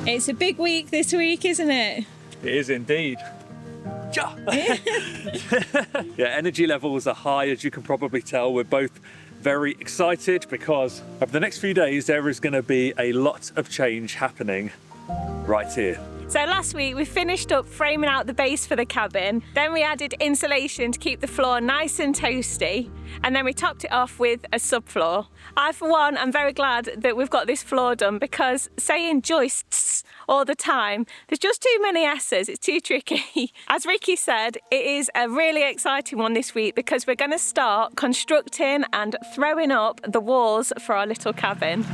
It's a big week this week, isn't it? It is indeed. Yeah, energy levels are high, as you can probably tell. We're both very excited because over the next few days there is going to be a lot of change happening right here. So last week we finished up framing out the base for the cabin, then we added insulation to keep the floor nice and toasty, and then we topped it off with a subfloor. I, for one, am very glad that we've got this floor done, because saying joists all the time, there's just too many S's, it's too tricky. As Ricky said, it is a really exciting one this week because we're going to start constructing and throwing up the walls for our little cabin.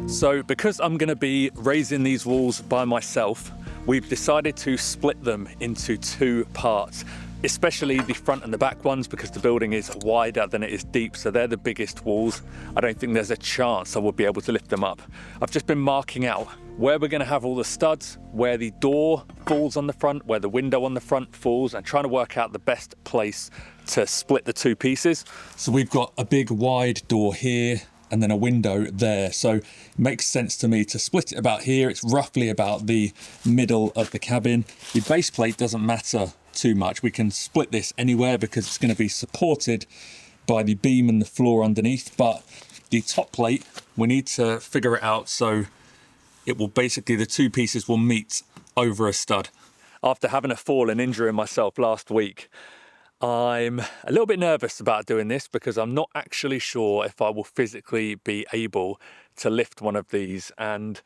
So because I'm going to be raising these walls by myself, we've decided to split them into two parts, especially the front and the back ones, because the building is wider than it is deep, so they're the biggest walls. I don't think there's a chance I would be able to lift them up. I've just been marking out where we're going to have all the studs, where the door falls on the front, where the window on the front falls, and trying to work out the best place to split the two pieces. So we've got a big wide door here and then a window there, so it makes sense to me to split it about here. It's roughly about the middle of the cabin. The base plate doesn't matter too much. We can split this anywhere because it's going to be supported by the beam and the floor underneath, but the top plate, we need to figure it out so it will basically, the two pieces will meet over a stud. After having a fall and injuring myself last week, I'm a little bit nervous about doing this because I'm not actually sure if I will physically be able to lift one of these. And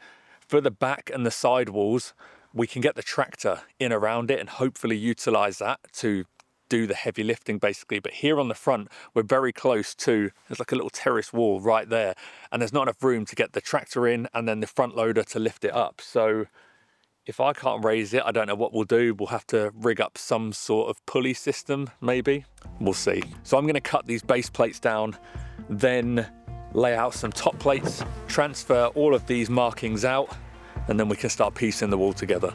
for the back and the side walls, we can get the tractor in around it and hopefully utilize that to do the heavy lifting basically. But here on the front, we're very close to, there's like a little terrace wall right there, and there's not enough room to get the tractor in and then the front loader to lift it up. So if I can't raise it, I don't know what we'll do. We'll have to rig up some sort of pulley system, maybe. We'll see. So I'm going to cut these base plates down, then lay out some top plates, transfer all of these markings out, and then we can start piecing the wall together.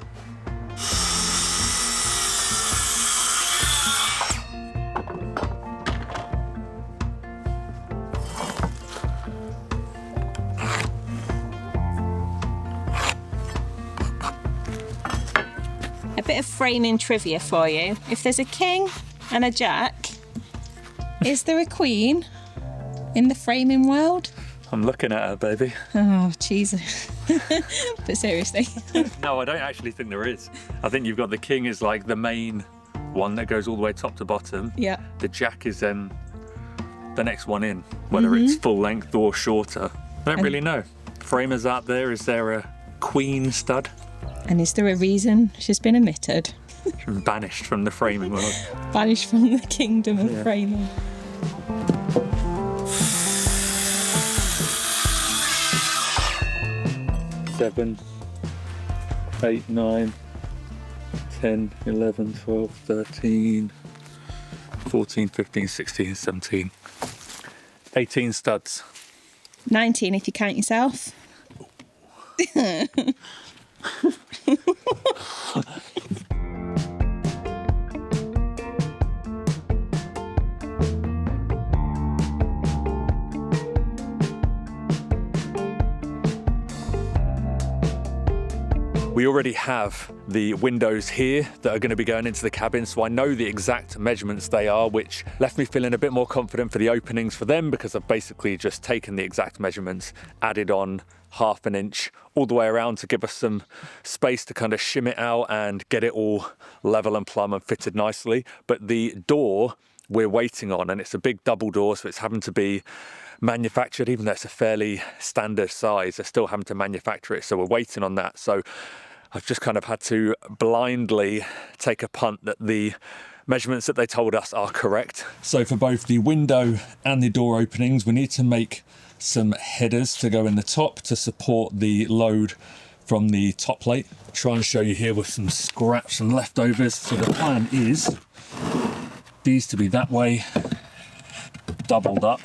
A bit of framing trivia for you. If there's a king and a jack, is there a queen in the framing world? I'm looking at her, baby. Oh, Jesus. But seriously. No, I don't actually think there is. I think you've got the king is like the main one that goes all the way top to bottom. Yeah. The jack is then the next one in, whether it's full length or shorter. I don't really know. Framers out there, is there a queen stud? And is there a reason she's been omitted? Banished from the framing world. Banished from the kingdom of framing. Seven, 8, 9, 10, 11, 12, 13, 14, 15, 16, 17. 18 studs. 19 if you count yourself. We already have the windows here that are going to be going into the cabin, so I know the exact measurements they are, which left me feeling a bit more confident for the openings for them, because I've basically just taken the exact measurements, added on ½ an inch all the way around to give us some space to kind of shim it out and get it all level and plumb and fitted nicely. But the door we're waiting on, and it's a big double door, so it's having to be manufactured. Even though it's a fairly standard size, they're still having to manufacture it, so we're waiting on that. So I've just kind of had to blindly take a punt that the measurements that they told us are correct. So for both the window and the door openings, we need to make some headers to go in the top to support the load from the top plate. I'll try and show you here with some scraps and leftovers. So the plan is these to be that way doubled up.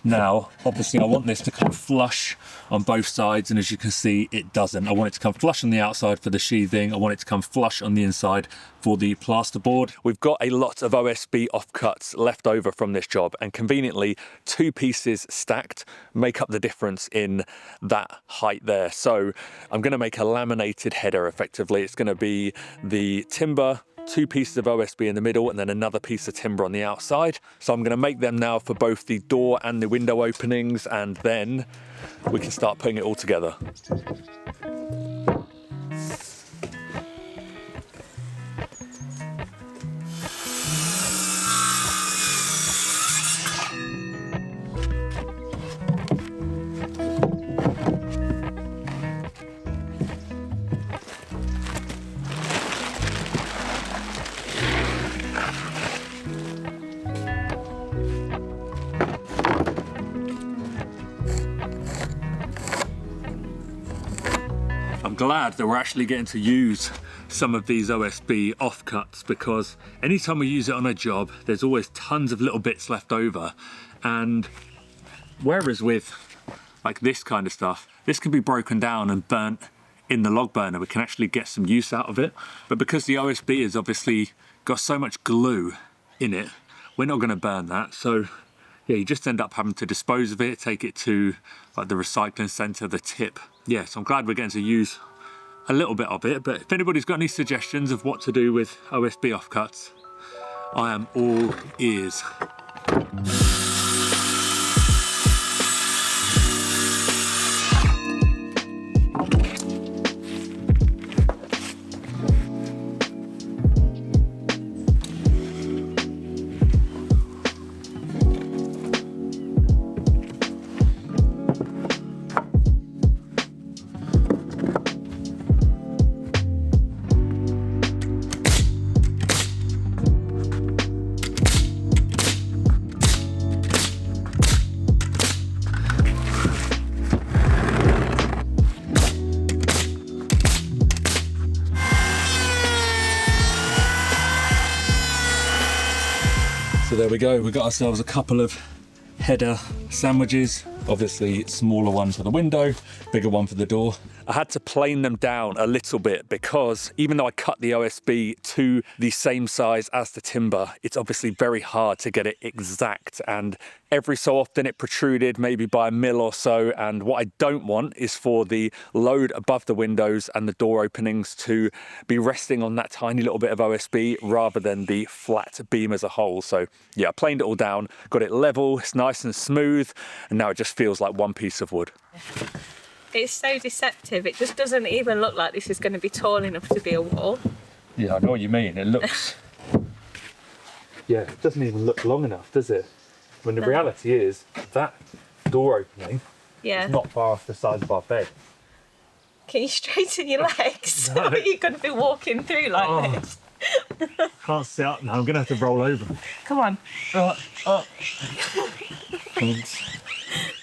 Now, obviously I want this to come flush on both sides, and as you can see, it doesn't. I want it to come flush on the outside for the sheathing. I want it to come flush on the inside for the plasterboard. We've got a lot of OSB offcuts left over from this job, and conveniently 2 pieces stacked make up the difference in that height there. So I'm gonna make a laminated header effectively. It's gonna be the timber, 2 pieces of OSB in the middle, and then another piece of timber on the outside. So I'm going to make them now for both the door and the window openings, and then we can start putting it all together. I'm glad that we're actually getting to use some of these OSB offcuts, because anytime we use it on a job, there's always tons of little bits left over. And whereas with like this kind of stuff, this can be broken down and burnt in the log burner. We can actually get some use out of it. But because the OSB has obviously got so much glue in it, we're not going to burn that. So yeah, you just end up having to dispose of it, take it to like the recycling centre, the tip. Yeah, so I'm glad we're getting to use a little bit of it, but if anybody's got any suggestions of what to do with OSB offcuts, I am all ears. So there we go, we got ourselves a couple of header sandwiches. Obviously smaller one for the window, bigger one for the door. I had to plane them down a little bit because even though I cut the OSB to the same size as the timber, it's obviously very hard to get it exact, and every so often it protruded maybe by a mil or so. And what I don't want is for the load above the windows and the door openings to be resting on that tiny little bit of OSB rather than the flat beam as a whole. So yeah, I planed it all down, got it level, it's nice and smooth, and now it just feels like one piece of wood. It's so deceptive. It just doesn't even look like this is going to be tall enough to be a wall. Yeah, I know what you mean. It looks... yeah, it doesn't even look long enough, does it? When the reality is that door opening is not far off the size of our bed. Can you straighten your legs? No. You're going to be walking through like this. Can't sit up now. I'm going to have to roll over. Come on.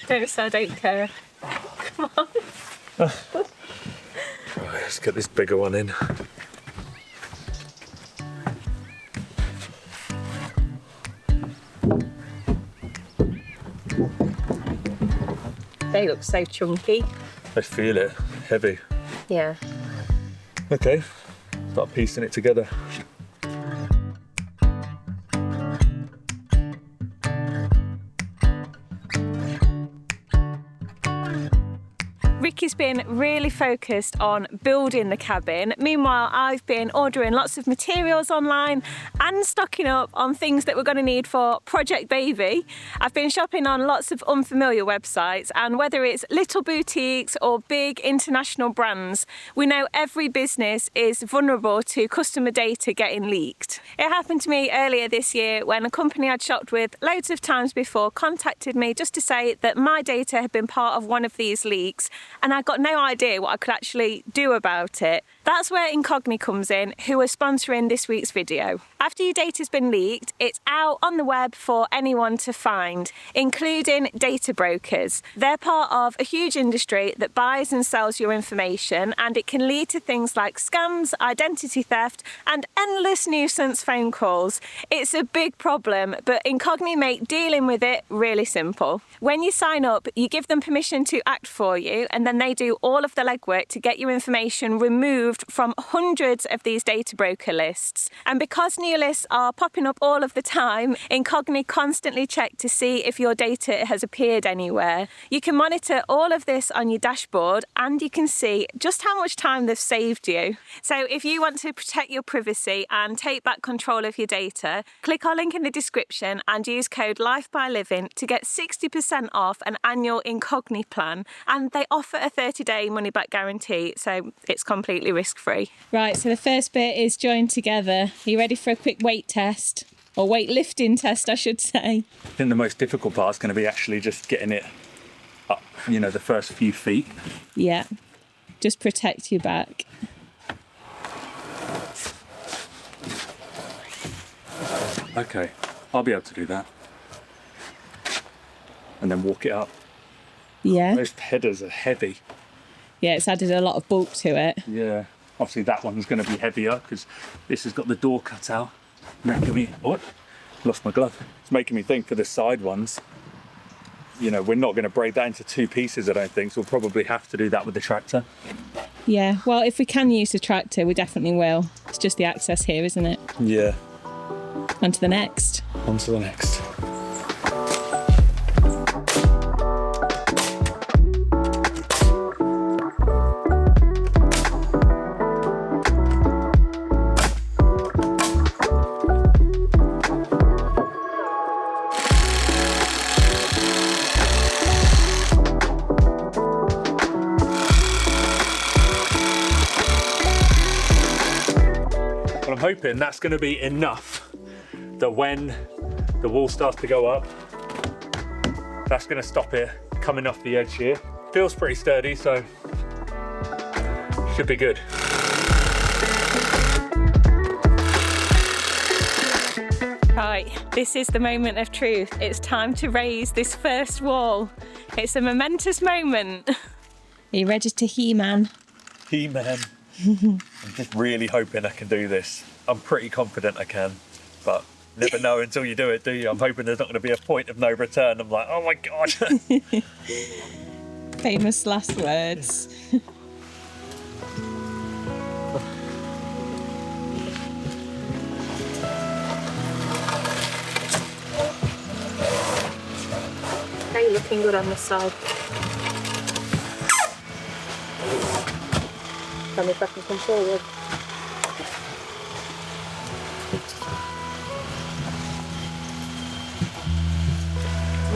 Don't say I don't care. Come on. Right, let's get this bigger one in. They look so chunky. I feel it. Heavy. Yeah. Okay, start piecing it together. Ricky's been really focused on building the cabin. Meanwhile, I've been ordering lots of materials online and stocking up on things that we're going to need for Project Baby. I've been shopping on lots of unfamiliar websites, and whether it's little boutiques or big international brands, we know every business is vulnerable to customer data getting leaked. It happened to me earlier this year when a company I'd shopped with loads of times before contacted me just to say that my data had been part of one of these leaks, and I got no idea what I could actually do about it. That's where Incogni comes in, who are sponsoring this week's video. After your data's been leaked, it's out on the web for anyone to find, including data brokers. They're part of a huge industry that buys and sells your information, and it can lead to things like scams, identity theft, and endless nuisance phone calls. It's a big problem, but Incogni make dealing with it really simple. When you sign up, you give them permission to act for you, and then they do all of the legwork to get your information removed from hundreds of these data broker lists. And because new lists are popping up all of the time, Incogni constantly check to see if your data has appeared anywhere. You can monitor all of this on your dashboard, and you can see just how much time they've saved you. So if you want to protect your privacy and take back control of your data, click our link in the description and use code LIFEBYLIVING to get 60% off an annual Incogni plan, and they offer a 30-day money-back guarantee, so it's completely risk-free. Right, so the first bit is joined together. Are you ready for a quick weight test? Or weight lifting test, I should say. I think the most difficult part is going to be actually just getting it up, the first few feet. Yeah, just protect your back. Okay, I'll be able to do that. And then walk it up. Yeah. Those headers are heavy. Yeah, it's added a lot of bulk to it. Yeah, obviously that one's going to be heavier because this has got the door cut out. Making me, lost my glove. It's making me think for the side ones, we're not going to break that into two pieces, I don't think, so we'll probably have to do that with the tractor. Yeah, well, if we can use the tractor, we definitely will. It's just the access here, isn't it? Yeah. On to the next. On to the next. I'm hoping that's going to be enough that when the wall starts to go up, that's going to stop it coming off the edge here. Feels pretty sturdy, so should be good. Right, this is the moment of truth. It's time to raise this first wall. It's a momentous moment. Are you ready to He-Man? He-Man. I'm just really hoping I can do this. I'm pretty confident I can, but never know until you do it, do you? I'm hoping there's not going to be a point of no return. I'm like, oh my God. Famous last words. Hey, you're looking good on this side. Tell me if I can come forward.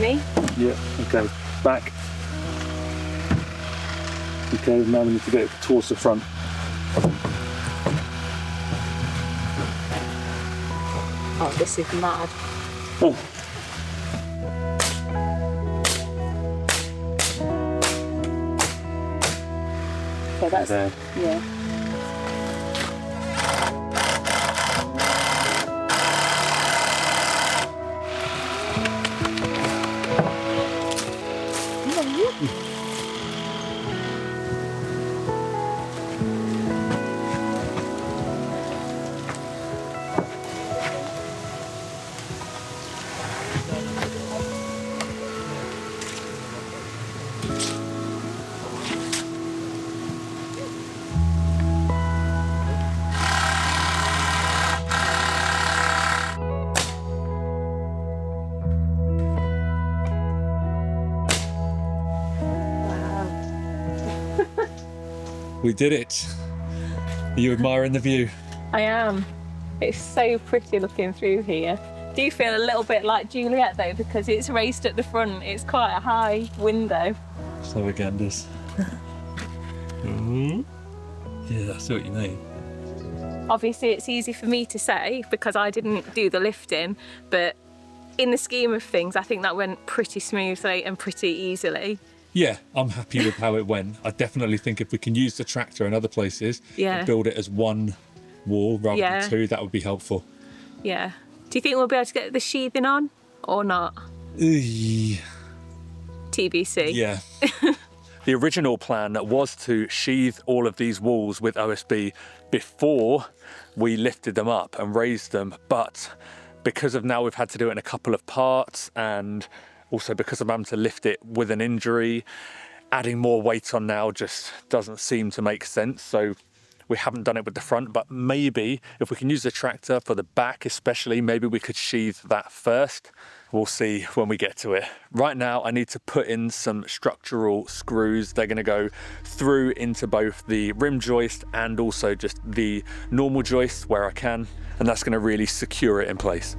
Me? Yeah, okay. Back. Okay, now we need to get it towards the front. Oh, this is mad. Oh. Okay, that's there. Yeah. We did it. Are you admiring the view? I am. It's so pretty looking through here. Do you feel a little bit like Juliet though, because it's raised at the front? It's quite a high window. So again, this. Yeah, I see what you mean. Obviously it's easy for me to say because I didn't do the lifting, but in the scheme of things, I think that went pretty smoothly and pretty easily. Yeah, I'm happy with how it went. I definitely think if we can use the tractor in other places and build it as one wall rather than two, that would be helpful. Yeah. Do you think we'll be able to get the sheathing on or not? TBC. Yeah. The original plan was to sheathe all of these walls with OSB before we lifted them up and raised them, but because of now we've had to do it in a couple of parts, and also because I'm having to lift it with an injury, adding more weight on now just doesn't seem to make sense. So we haven't done it with the front, but maybe if we can use the tractor for the back especially, maybe we could sheathe that first. We'll see when we get to it. Right now, I need to put in some structural screws. They're gonna go through into both the rim joist and also just the normal joist where I can, and that's gonna really secure it in place.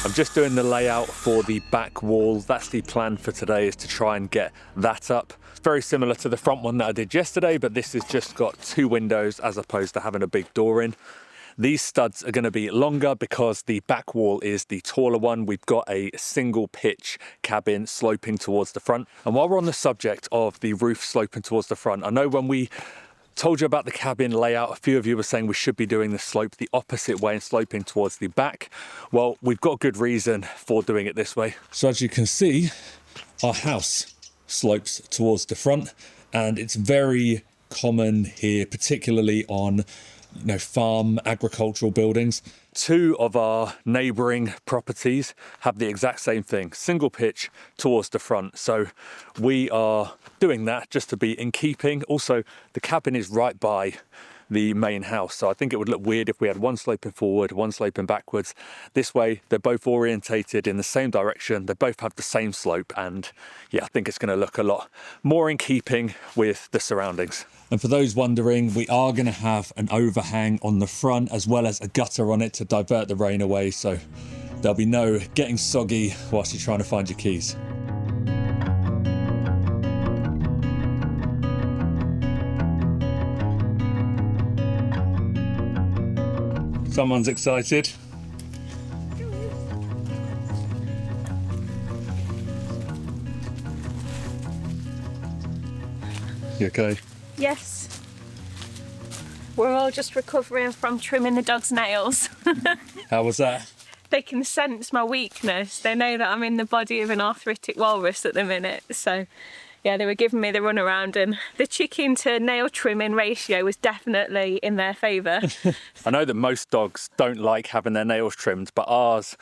I'm just doing the layout for the back wall. That's the plan for today, is to try and get that up. It's very similar to the front one that I did yesterday, but this has just got 2 windows as opposed to having a big door in. These studs are going to be longer because the back wall is the taller one. We've got a single pitch cabin sloping towards the front. And while we're on the subject of the roof sloping towards the front, I know when we told you about the cabin layout, a few of you were saying we should be doing the slope the opposite way and sloping towards the back. Well, we've got good reason for doing it this way. So as you can see, our house slopes towards the front, and it's very common here, particularly on farm agricultural buildings. 2 of our neighbouring properties have the exact same thing, single pitch towards the front. So we are doing that just to be in keeping. Also, the cabin is right by the main house, so I think it would look weird if we had one sloping forward, one sloping backwards. This way, they're both orientated in the same direction, they both have the same slope, and yeah, I think it's going to look a lot more in keeping with the surroundings. And for those wondering, we are going to have an overhang on the front as well as a gutter on it to divert the rain away, so there'll be no getting soggy whilst you're trying to find your keys. Someone's excited. You okay? Yes. We're all just recovering from trimming the dog's nails. How was that? They can sense my weakness. They know that I'm in the body of an arthritic walrus at the minute. So yeah, they were giving me the runaround, and the chicken to nail trimming ratio was definitely in their favour. I know that most dogs don't like having their nails trimmed, but ours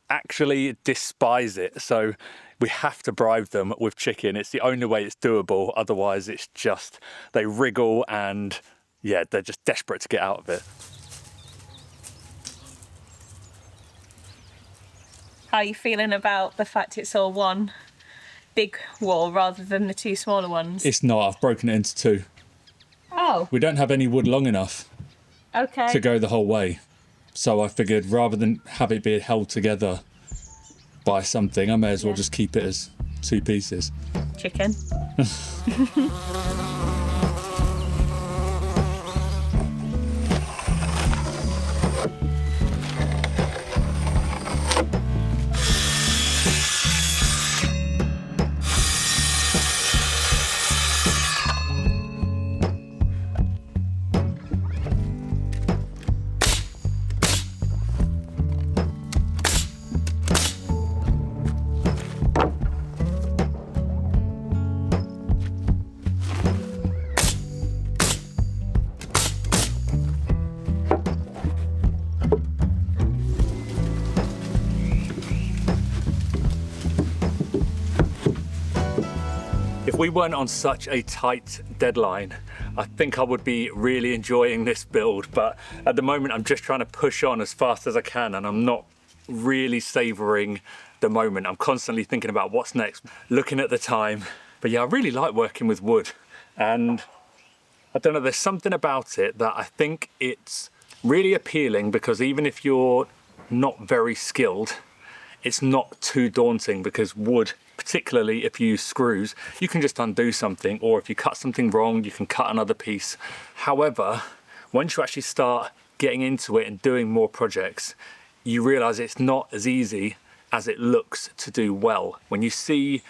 actually despise it. So we have to bribe them with chicken. It's the only way it's doable. Otherwise, it's just, they wriggle and yeah, they're just desperate to get out of it. How are you feeling about the fact it's all one big wall rather than the 2 smaller ones? It's not. I've broken it into 2. Oh. We don't have any wood long enough to go the whole way. So I figured rather than have it be held together by something, I may as well just keep it as 2 pieces. Chicken. If we weren't on such a tight deadline, I think I would be really enjoying this build, but at the moment I'm just trying to push on as fast as I can, and I'm not really savouring the moment. I'm constantly thinking about what's next, looking at the time. But yeah, I really like working with wood, and I don't know, there's something about it that I think it's really appealing, because even if you're not very skilled, it's not too daunting, because wood, particularly if you use screws, you can just undo something, or if you cut something wrong, you can cut another piece. However, once you actually start getting into it and doing more projects, you realise it's not as easy as it looks to do well. When you see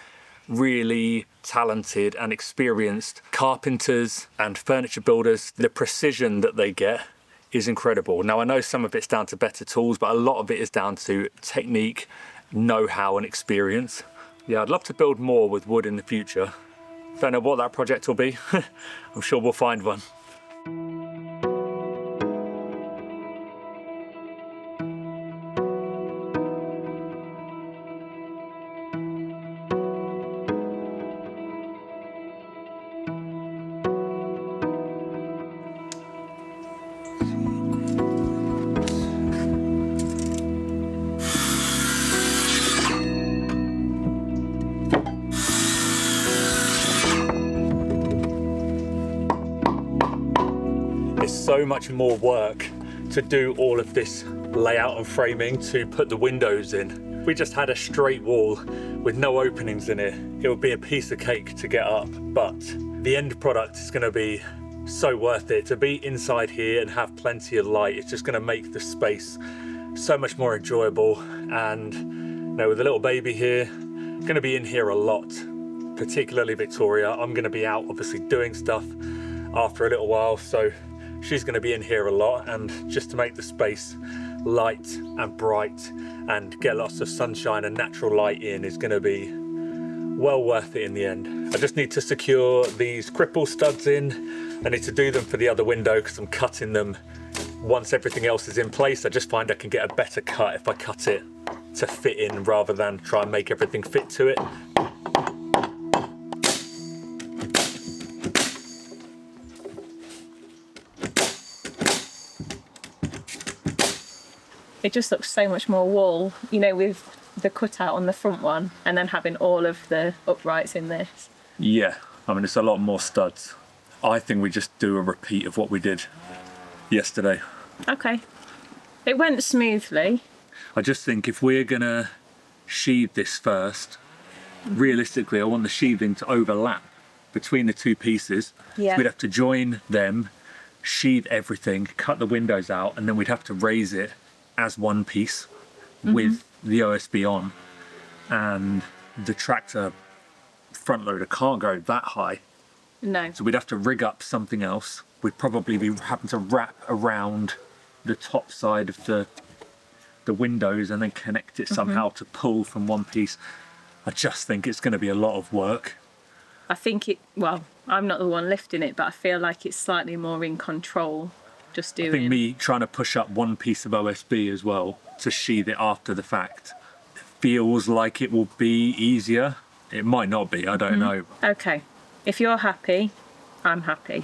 really talented and experienced carpenters and furniture builders, the precision that they get is incredible. Now, I know some of it's down to better tools, but a lot of it is down to technique, know-how and experience. Yeah, I'd love to build more with wood in the future. Don't know what that project will be. I'm sure we'll find one. So much more work to do all of this layout and framing to put the windows in. We just had a straight wall with no openings in it. It would be a piece of cake to get up, but the end product is going to be so worth it. To be inside here and have plenty of light, it's just going to make the space so much more enjoyable. And you know, with a little baby here, I'm going to be in here a lot, particularly Victoria. I'm going to be out obviously doing stuff after a little while, so she's going to be in here a lot, and just to make the space light and bright and get lots of sunshine and natural light in is going to be well worth it in the end. I just need to secure these cripple studs in. I need to do them for the other window because I'm cutting them once everything else is in place. I just find I can get a better cut if I cut it to fit in rather than try and make everything fit to it. It just looks so much more wall, you know, with the cutout on the front one and then having all of the uprights in this. Yeah, I mean, it's a lot more studs. I think we just do a repeat of what we did yesterday. Okay. It went smoothly. I just think if we're gonna sheathe this first, realistically, I want the sheathing to overlap between the two pieces. Yeah. So we'd have to join them, sheathe everything, cut the windows out, and then we'd have to raise it as one piece with the OSB on. And the tractor front loader can't go that high. No. So we'd have to rig up something else. We'd probably be having to wrap around the top side of the windows and then connect it somehow to pull from one piece. I just think it's going to be a lot of work. I think well, I'm not the one lifting it, but I feel like it's slightly more in control just doing. I think me trying to push up one piece of OSB as well to sheathe it after the fact feels like it will be easier. It might not be, I don't know. Okay, if you're happy, I'm happy.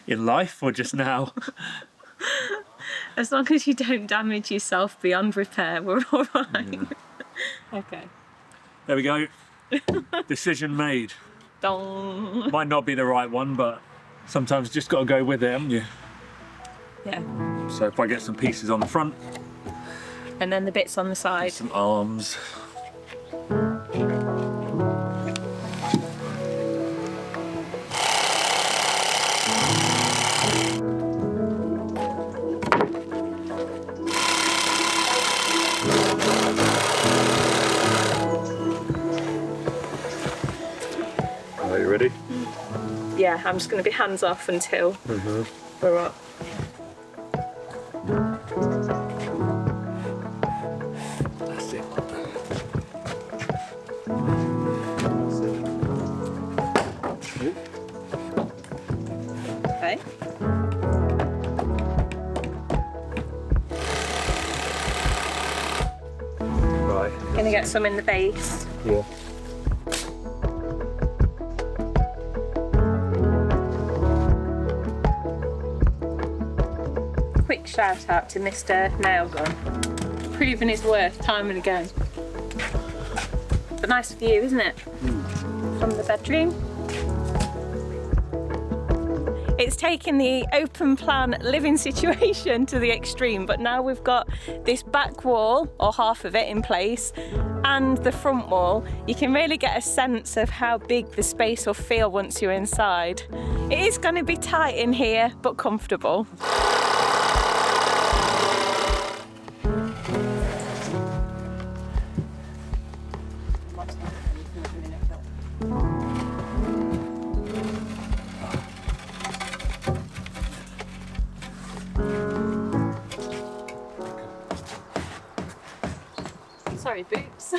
In life or just now? As long as you don't damage yourself beyond repair, we're all right. Yeah. Okay. There we go. Decision made. Dong. Might not be the right one, but sometimes you just got to go with it, haven't you? Yeah. So if I get some pieces on the front. And then the bits on the side. Some arms. Are you ready? Yeah, I'm just going to be hands off until we're up. That's it. Okay. Right. Gonna get some in the base. Yeah. quick shout out to Mr. Nailgun, proving his worth time and again. It's a nice view, isn't it? From the bedroom. It's taken the open plan living situation to the extreme, but now we've got this back wall, or half of it, in place, and the front wall. You can really get a sense of how big the space will feel once you're inside. It is going to be tight in here, but comfortable. Sorry, boots.